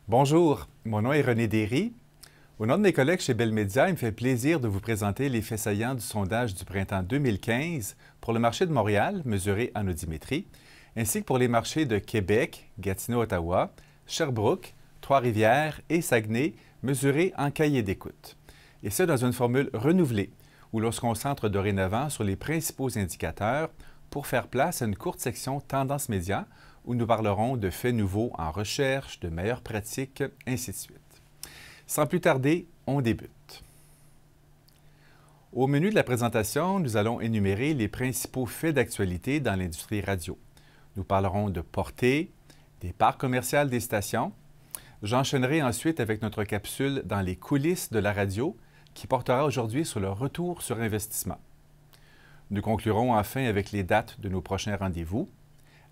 Bonjour, mon nom est René Derry. Au nom de mes collègues chez Bell Media, il me fait plaisir de vous présenter les faits saillants du sondage du printemps 2015 pour le marché de Montréal, mesuré en audiométrie, ainsi que pour les marchés de Québec, Gatineau-Ottawa, Sherbrooke, Trois-Rivières et Saguenay, mesurés en cahier d'écoute. Et ce, dans une formule renouvelée, où l'on se concentre dorénavant sur les principaux indicateurs pour faire place à une courte section Tendance média, où nous parlerons de faits nouveaux en recherche, de meilleures pratiques, ainsi de suite. Sans plus tarder, on débute. Au menu de la présentation, nous allons énumérer les principaux faits d'actualité dans l'industrie radio. Nous parlerons de portée, des parts commerciales des stations. J'enchaînerai ensuite avec notre capsule dans les coulisses de la radio, qui portera aujourd'hui sur le retour sur investissement. Nous conclurons enfin avec les dates de nos prochains rendez-vous.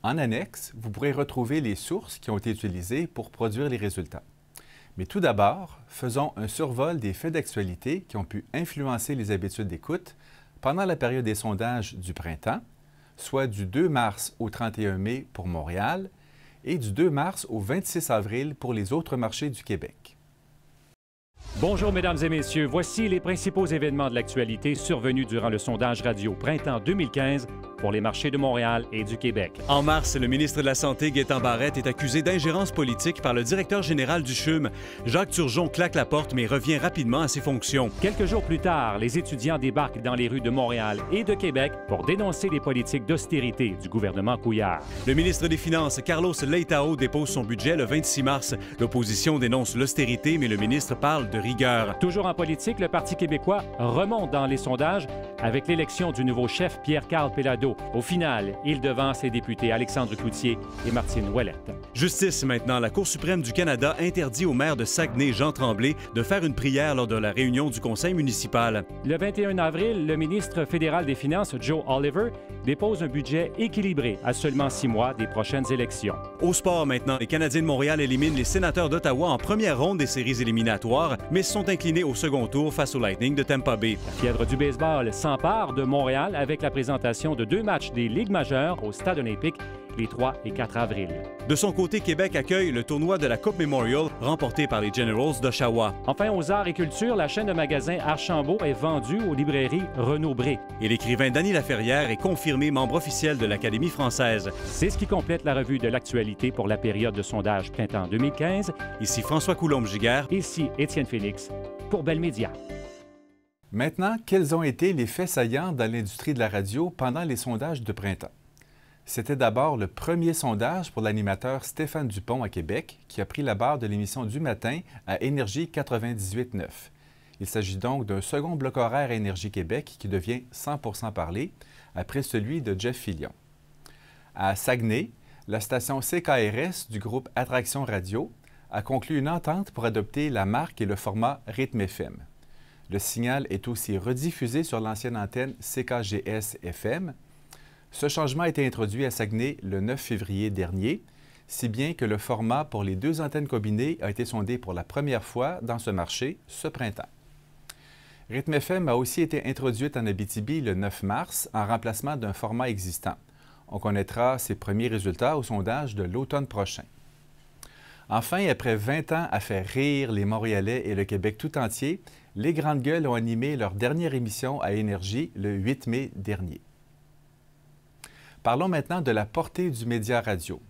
En annexe, vous pourrez retrouver les sources qui ont été utilisées pour produire les résultats. Mais tout d'abord, faisons un survol des faits d'actualité qui ont pu influencer les habitudes d'écoute pendant la période des sondages du printemps, soit du 2 mars au 31 mai pour Montréal et du 2 mars au 26 avril pour les autres marchés du Québec. Bonjour, mesdames et messieurs. Voici les principaux événements de l'actualité survenus durant le sondage radio Printemps 2015 pour les marchés de Montréal et du Québec. En mars, le ministre de la Santé, Gaétan Barrette, est accusé d'ingérence politique par le directeur général du CHUM. Jacques Turgeon claque la porte, mais revient rapidement à ses fonctions. Quelques jours plus tard, les étudiants débarquent dans les rues de Montréal et de Québec pour dénoncer les politiques d'austérité du gouvernement Couillard. Le ministre des Finances, Carlos Leitão, dépose son budget le 26 mars. L'opposition dénonce l'austérité, mais le ministre parle de rigueur. Toujours en politique, le Parti québécois remonte dans les sondages avec l'élection du nouveau chef Pierre-Carl Péladeau. Au final, il devance les députés Alexandre Cloutier et Martine Ouellette. Justice maintenant. La Cour suprême du Canada interdit au maire de Saguenay, Jean Tremblay, de faire une prière lors de la réunion du conseil municipal. Le 21 avril, le ministre fédéral des Finances, Joe Oliver, dépose un budget équilibré à seulement 6 mois des prochaines élections. Au sport maintenant, les Canadiens de Montréal éliminent les Sénateurs d'Ottawa en première ronde des séries éliminatoires, mais se sont inclinés au second tour face au Lightning de Tampa Bay. La fièvre du baseball s'empare de Montréal avec la présentation de 2 matchs des Ligues majeures au Stade olympique les 3 et 4 avril. De son côté, Québec accueille le tournoi de la Coupe Memorial remporté par les Generals d'Oshawa. Enfin, aux arts et culture, la chaîne de magasins Archambault est vendue aux librairies Renaud-Bré. Et l'écrivain Dany Laferrière est confirmé membre officiel de l'Académie française. C'est ce qui complète la revue de l'actualité pour la période de sondage printemps 2015. Ici François Coulombe-Giguère. Ici Étienne Félix pour Bell Media. Maintenant, quels ont été les faits saillants dans l'industrie de la radio pendant les sondages de printemps? C'était d'abord le premier sondage pour l'animateur Stéphane Dupont à Québec, qui a pris la barre de l'émission du matin à Énergie 98.9. Il s'agit donc d'un second bloc horaire à Énergie Québec qui devient 100% parlé, après celui de Jeff Fillion. À Saguenay, la station CKRS du groupe Attraction Radio a conclu une entente pour adopter la marque et le format Rythme FM. Le signal est aussi rediffusé sur l'ancienne antenne CKGS-FM. Ce changement a été introduit à Saguenay le 9 février dernier, si bien que le format pour les 2 antennes combinées a été sondé pour la première fois dans ce marché ce printemps. Rythme FM a aussi été introduite en Abitibi le 9 mars en remplacement d'un format existant. On connaîtra ses premiers résultats au sondage de l'automne prochain. Enfin, après 20 ans à faire rire les Montréalais et le Québec tout entier, les Grandes Gueules ont animé leur dernière émission à Énergie le 8 mai dernier. Parlons maintenant de la portée du média radio.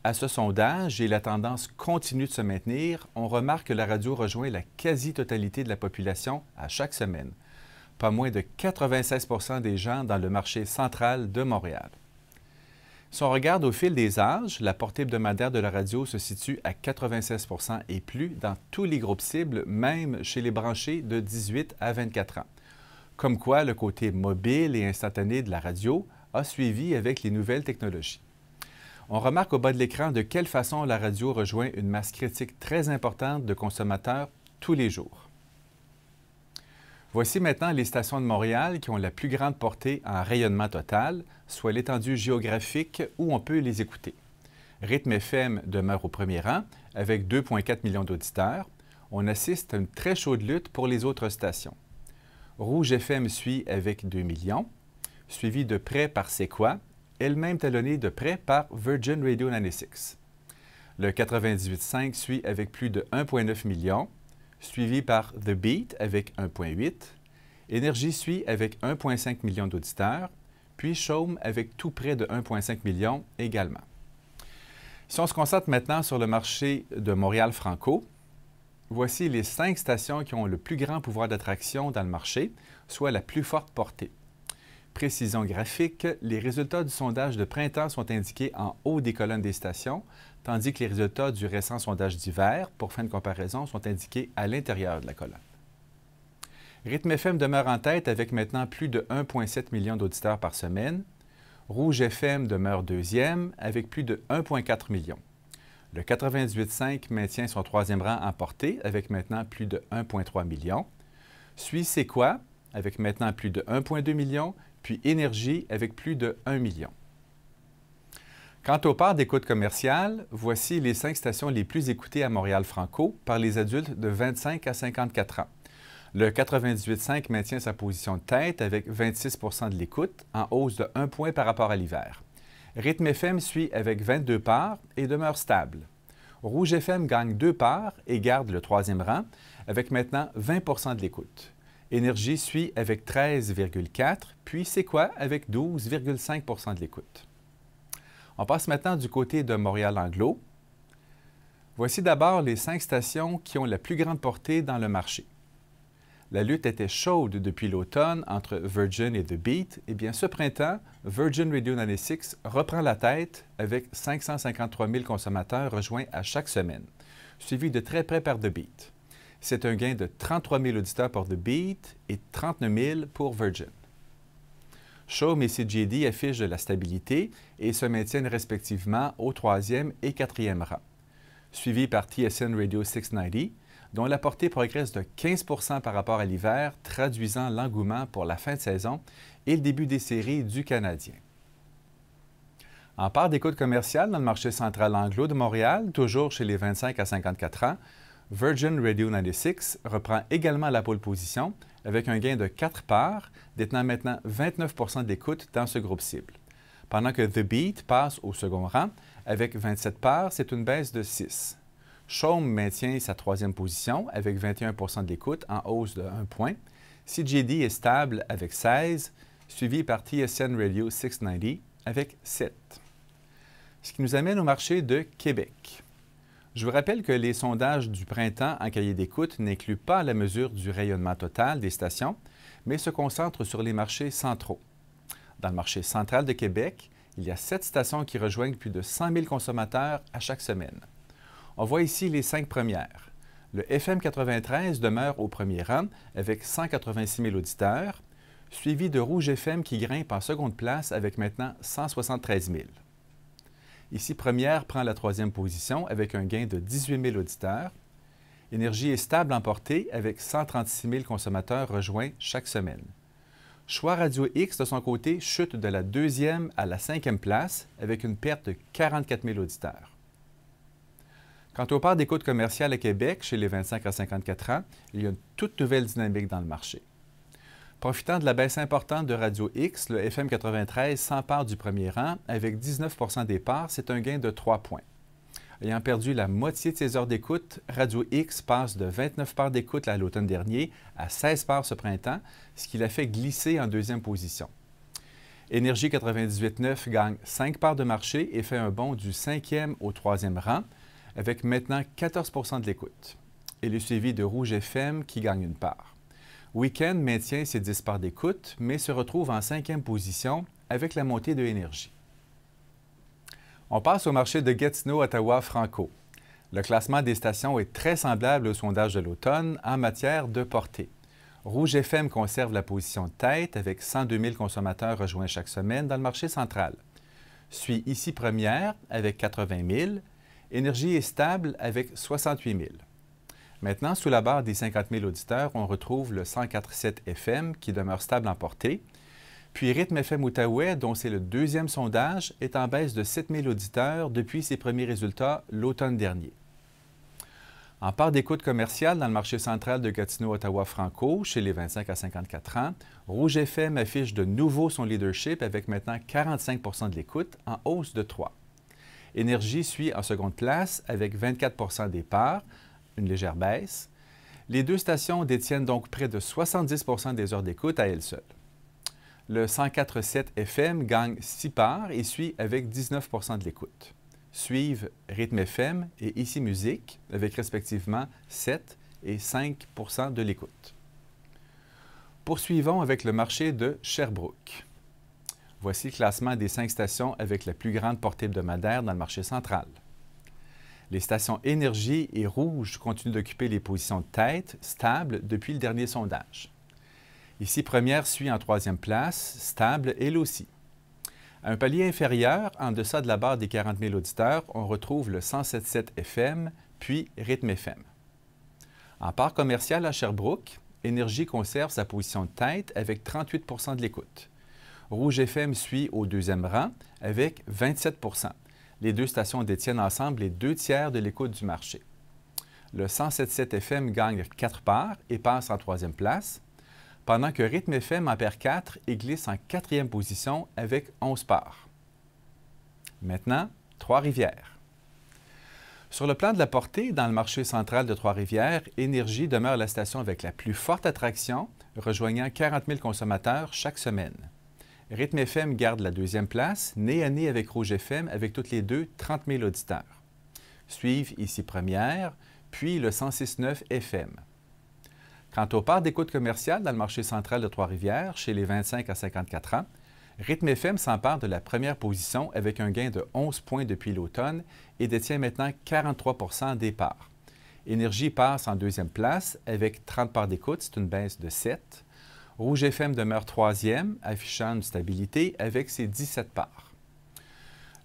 À ce sondage, et la tendance continue de se maintenir, on remarque que la radio rejoint la quasi-totalité de la population à chaque semaine. Pas moins de 96 % des gens dans le marché central de Montréal. Si on regarde au fil des âges, la portée hebdomadaire de la radio se situe à 96 % et plus dans tous les groupes cibles, même chez les branchés de 18 à 24 ans. Comme quoi, le côté mobile et instantané de la radio a suivi avec les nouvelles technologies. On remarque au bas de l'écran de quelle façon la radio rejoint une masse critique très importante de consommateurs tous les jours. Voici maintenant les stations de Montréal qui ont la plus grande portée en rayonnement total, soit l'étendue géographique où on peut les écouter. Rythme FM demeure au premier rang avec 2,4 millions d'auditeurs. On assiste à une très chaude lutte pour les autres stations. Rouge FM suit avec 2 millions, suivi de près par C'est quoi, elle-même talonnée de près par Virgin Radio 96. Le 98.5 suit avec plus de 1,9 million, suivi par The Beat avec 1,8. Énergie suit avec 1,5 million d'auditeurs, puis Chaume avec tout près de 1,5 million également. Si on se concentre maintenant sur le marché de Montréal-Franco, voici les 5 stations qui ont le plus grand pouvoir d'attraction dans le marché, soit la plus forte portée. Précision graphique, les résultats du sondage de printemps sont indiqués en haut des colonnes des stations, tandis que les résultats du récent sondage d'hiver, pour fin de comparaison, sont indiqués à l'intérieur de la colonne. Rythme FM demeure en tête avec maintenant plus de 1,7 million d'auditeurs par semaine. Rouge FM demeure deuxième avec plus de 1,4 million. Le 98.5 maintient son troisième rang en portée avec maintenant plus de 1,3 million. Suit C'est quoi avec maintenant plus de 1,2 million, puis Énergie avec plus de 1 million. Quant aux parts d'écoute commerciale, voici les 5 stations les plus écoutées à Montréal-Franco par les adultes de 25 à 54 ans. Le 98.5 maintient sa position de tête avec 26 de l'écoute, en hausse de 1 point par rapport à l'hiver. Rythme FM suit avec 22 parts et demeure stable. Rouge FM gagne 2 parts et garde le troisième rang, avec maintenant 20 de l'écoute. Énergie suit avec 13,4, puis C'est quoi avec 12,5 de l'écoute. On passe maintenant du côté de Montréal-Anglo. Voici d'abord les 5 stations qui ont la plus grande portée dans le marché. La lutte était chaude depuis l'automne entre Virgin et The Beat. Eh bien, ce printemps, Virgin Radio 96 reprend la tête avec 553 000 consommateurs rejoints à chaque semaine, suivi de très près par The Beat. C'est un gain de 33 000 auditeurs pour The Beat et 39 000 pour Virgin. Chaume et CJD affichent de la stabilité et se maintiennent respectivement au 3e et 4e rang, suivi par TSN Radio 690, dont la portée progresse de 15 par rapport à l'hiver, traduisant l'engouement pour la fin de saison et le début des séries du Canadien. En part d'écoute commerciale dans le marché central anglo de Montréal, toujours chez les 25 à 54 ans, Virgin Radio 96 reprend également la pole position avec un gain de 4 parts, détenant maintenant 29 de l'écoute dans ce groupe cible. Pendant que The Beat passe au second rang avec 27 parts, c'est une baisse de 6. Chaume maintient sa troisième position avec 21 de l'écoute en hausse de 1 point. CJD est stable avec 16, suivi par TSN Radio 690 avec 7. Ce qui nous amène au marché de Québec. Je vous rappelle que les sondages du printemps en cahier d'écoute n'incluent pas la mesure du rayonnement total des stations, mais se concentrent sur les marchés centraux. Dans le marché central de Québec, il y a 7 stations qui rejoignent plus de 100 000 consommateurs à chaque semaine. On voit ici les 5 premières. Le FM 93 demeure au premier rang avec 186 000 auditeurs, suivi de Rouge FM qui grimpe en seconde place avec maintenant 173 000. Ici, Première prend la troisième position avec un gain de 18 000 auditeurs. Énergie est stable en portée avec 136 000 consommateurs rejoints chaque semaine. Choix Radio X, de son côté, chute de la 2e à la 5e place avec une perte de 44 000 auditeurs. Quant aux parts d'écoute commerciale à Québec, chez les 25 à 54 ans, il y a une toute nouvelle dynamique dans le marché. Profitant de la baisse importante de Radio X, le FM 93 s'empare du premier rang avec 19 des parts, c'est un gain de 3 points. Ayant perdu la moitié de ses heures d'écoute, Radio X passe de 29 parts d'écoute à l'automne dernier à 16 parts ce printemps, ce qui l'a fait glisser en deuxième position. Énergie 98.9 gagne 5 parts de marché et fait un bond du 5e au 3e rang, avec maintenant 14 de l'écoute. Et le suivi de Rouge FM qui gagne une part. Weekend maintient ses 10 parts d'écoute, mais se retrouve en 5e position avec la montée de Énergie. On passe au marché de Gatineau, Ottawa, Franco. Le classement des stations est très semblable au sondage de l'automne en matière de portée. Rouge FM conserve la position de tête avec 102 000 consommateurs rejoints chaque semaine dans le marché central. Suit ici Première avec 80 000. Énergie est stable avec 68 000. Maintenant, sous la barre des 50 000 auditeurs, on retrouve le 104.7 FM qui demeure stable en portée. Puis Rythme FM Outaouais, dont c'est le deuxième sondage, est en baisse de 7 000 auditeurs depuis ses premiers résultats l'automne dernier. En part d'écoute commerciale dans le marché central de Gatineau-Ottawa-Franco, chez les 25 à 54 ans, Rouge FM affiche de nouveau son leadership avec maintenant 45 de l'écoute en hausse de 3. Énergie suit en seconde place avec 24 des parts, une légère baisse. Les deux stations détiennent donc près de 70 des heures d'écoute à elles seules. Le 104.7 FM gagne 6 parts et suit avec 19 de l'écoute. Suivent Rythme FM et Ici Musique avec respectivement 7 et 5 de l'écoute. Poursuivons avec le marché de Sherbrooke. Voici le classement des 5 stations avec la plus grande portée hebdomadaire dans le marché central. Les stations Énergie et Rouge continuent d'occuper les positions de tête, stables depuis le dernier sondage. Ici Première suit en 3e place, stable elle aussi. À un palier inférieur, en deçà de la barre des 40 000 auditeurs, on retrouve le 107.7 FM, puis Rythme FM. En part commerciale à Sherbrooke, Énergie conserve sa position de tête avec 38 de l'écoute. Rouge FM suit au 2e rang avec 27 Les deux stations détiennent ensemble les 2/3 de l'écoute du marché. Le 107.7 FM gagne 4 parts et passe en 3e place, pendant que Rythme FM en perd 4 et glisse en 4e position avec 11 parts. Maintenant, Trois-Rivières. Sur le plan de la portée, dans le marché central de Trois-Rivières, Énergie demeure la station avec la plus forte attraction, rejoignant 40 000 consommateurs chaque semaine. Rythme FM garde la 2e place, nez à nez avec Rouge FM, avec toutes les deux 30 000 auditeurs. Suivent Ici Première, puis le 106.9 FM. Quant aux parts d'écoute commerciale dans le marché central de Trois-Rivières, chez les 25 à 54 ans, Rythme FM s'empare de la première position avec un gain de 11 points depuis l'automne et détient maintenant 43 des parts. Énergie passe en 2e place avec 30 parts d'écoute, c'est une baisse de 7. Rouge FM demeure 3e, affichant une stabilité avec ses 17 parts.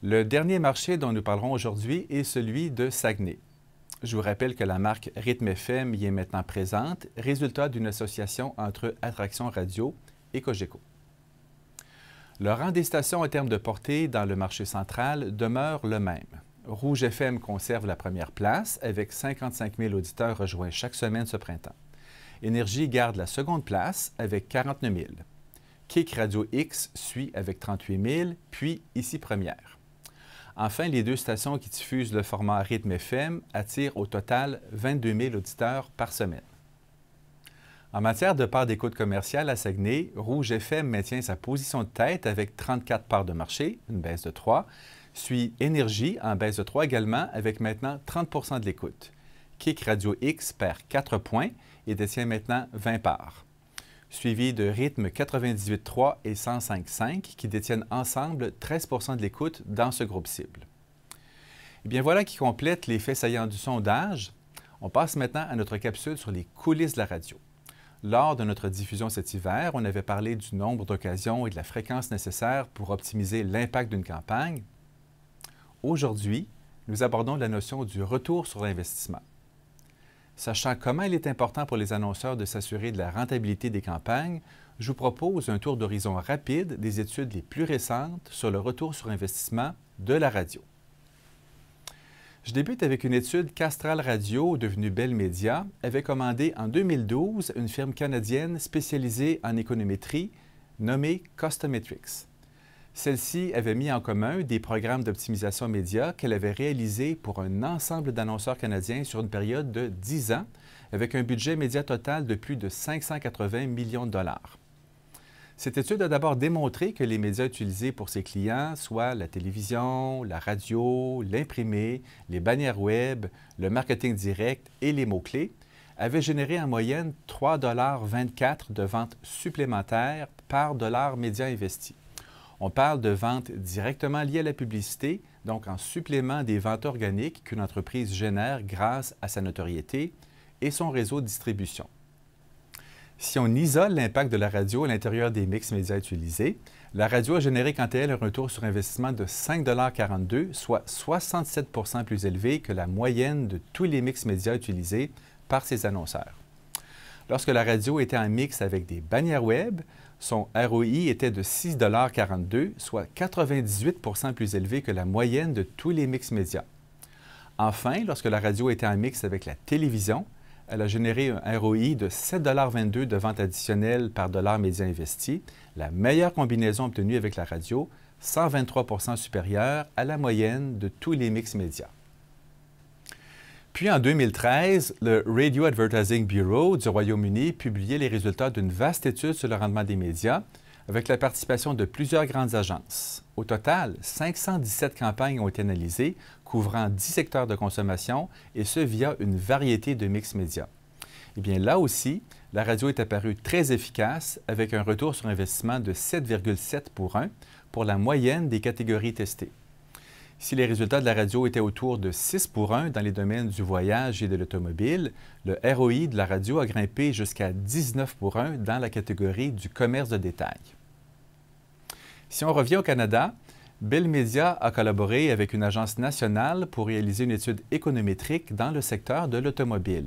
Le dernier marché dont nous parlerons aujourd'hui est celui de Saguenay. Je vous rappelle que la marque Rythme FM y est maintenant présente, résultat d'une association entre Attraction Radio et Cogeco. Le rang des stations en termes de portée dans le marché central demeure le même. Rouge FM conserve la première place avec 55 000 auditeurs rejoints chaque semaine ce printemps. Énergie garde la seconde place avec 49 000. Kick Radio X suit avec 38 000, puis Ici Première. Enfin, les deux stations qui diffusent le format Rythme FM attirent au total 22 000 auditeurs par semaine. En matière de parts d'écoute commerciale à Saguenay, Rouge FM maintient sa position de tête avec 34 parts de marché, une baisse de 3, suit Énergie en baisse de 3 également avec maintenant 30 de l'écoute. Kick Radio X perd 4 points et détient maintenant 20 parts. Suivi de Rythme 98.3 et 105.5 qui détiennent ensemble 13 de l'écoute dans ce groupe cible. Eh bien, voilà qui complète les faits saillants du sondage. On passe maintenant à notre capsule sur les coulisses de la radio. Lors de notre diffusion cet hiver, on avait parlé du nombre d'occasions et de la fréquence nécessaire pour optimiser l'impact d'une campagne. Aujourd'hui, nous abordons la notion du retour sur l'investissement. Sachant comment il est important pour les annonceurs de s'assurer de la rentabilité des campagnes, je vous propose un tour d'horizon rapide des études les plus récentes sur le retour sur investissement de la radio. Je débute avec une étude qu'Astral Radio, devenue Bell Media, avait commandée en 2012 une firme canadienne spécialisée en économétrie nommée Custometrics. Celle-ci avait mis en commun des programmes d'optimisation média qu'elle avait réalisés pour un ensemble d'annonceurs canadiens sur une période de 10 ans, avec un budget média total de plus de 580 millions de dollars. Cette étude a d'abord démontré que les médias utilisés pour ses clients, soit la télévision, la radio, l'imprimé, les bannières web, le marketing direct et les mots-clés, avaient généré en moyenne 3,24 $ de ventes supplémentaires par dollar média investi. On parle de ventes directement liées à la publicité, donc en supplément des ventes organiques qu'une entreprise génère grâce à sa notoriété et son réseau de distribution. Si on isole l'impact de la radio à l'intérieur des mix médias utilisés, la radio a généré quant à elle un retour sur investissement de 5,42 $, soit 67 % plus élevé que la moyenne de tous les mix médias utilisés par ses annonceurs. Lorsque la radio était en mix avec des bannières web, son ROI était de 6,42 $, soit 98 % plus élevé que la moyenne de tous les mix médias. Enfin, lorsque la radio était en mix avec la télévision, elle a généré un ROI de 7,22 $ de vente additionnelle par dollar média investi, la meilleure combinaison obtenue avec la radio, 123 supérieur à la moyenne de tous les mix médias. Puis en 2013, le Radio Advertising Bureau du Royaume-Uni publiait les résultats d'une vaste étude sur le rendement des médias avec la participation de plusieurs grandes agences. Au total, 517 campagnes ont été analysées, couvrant 10 secteurs de consommation, et ce via une variété de mix médias. Eh bien, là aussi, la radio est apparue très efficace avec un retour sur investissement de 7,7 pour 1 pour la moyenne des catégories testées. Si les résultats de la radio étaient autour de 6 pour 1 dans les domaines du voyage et de l'automobile, le ROI de la radio a grimpé jusqu'à 19 pour 1 dans la catégorie du commerce de détail. Si on revient au Canada, Bell Media a collaboré avec une agence nationale pour réaliser une étude économétrique dans le secteur de l'automobile.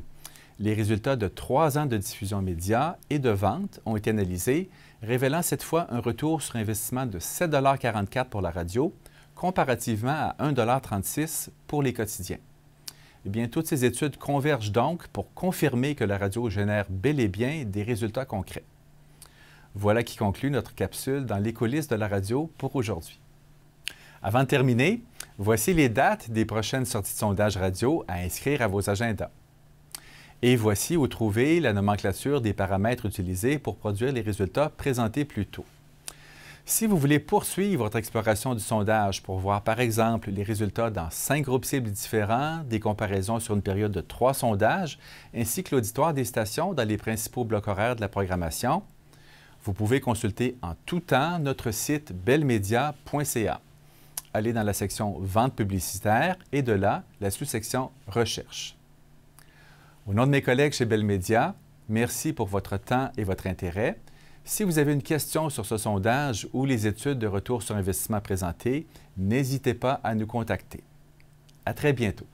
Les résultats de 3 ans de diffusion média et de vente ont été analysés, révélant cette fois un retour sur investissement de 7,44 $ pour la radio, comparativement à 1,36 $ pour les quotidiens. Eh bien, toutes ces études convergent donc pour confirmer que la radio génère bel et bien des résultats concrets. Voilà qui conclut notre capsule dans les coulisses de la radio pour aujourd'hui. Avant de terminer, voici les dates des prochaines sorties de sondage radio à inscrire à vos agendas. Et voici où trouver la nomenclature des paramètres utilisés pour produire les résultats présentés plus tôt. Si vous voulez poursuivre votre exploration du sondage pour voir, par exemple, les résultats dans 5 groupes cibles différents, des comparaisons sur une période de 3 sondages, ainsi que l'auditoire des stations dans les principaux blocs horaires de la programmation, vous pouvez consulter en tout temps notre site bellmedia.ca. Allez dans la section « Vente publicitaire » et de là, la sous-section « Recherche ». Au nom de mes collègues chez Bell Media, merci pour votre temps et votre intérêt. Si vous avez une question sur ce sondage ou les études de retour sur investissement présentées, n'hésitez pas à nous contacter. À très bientôt.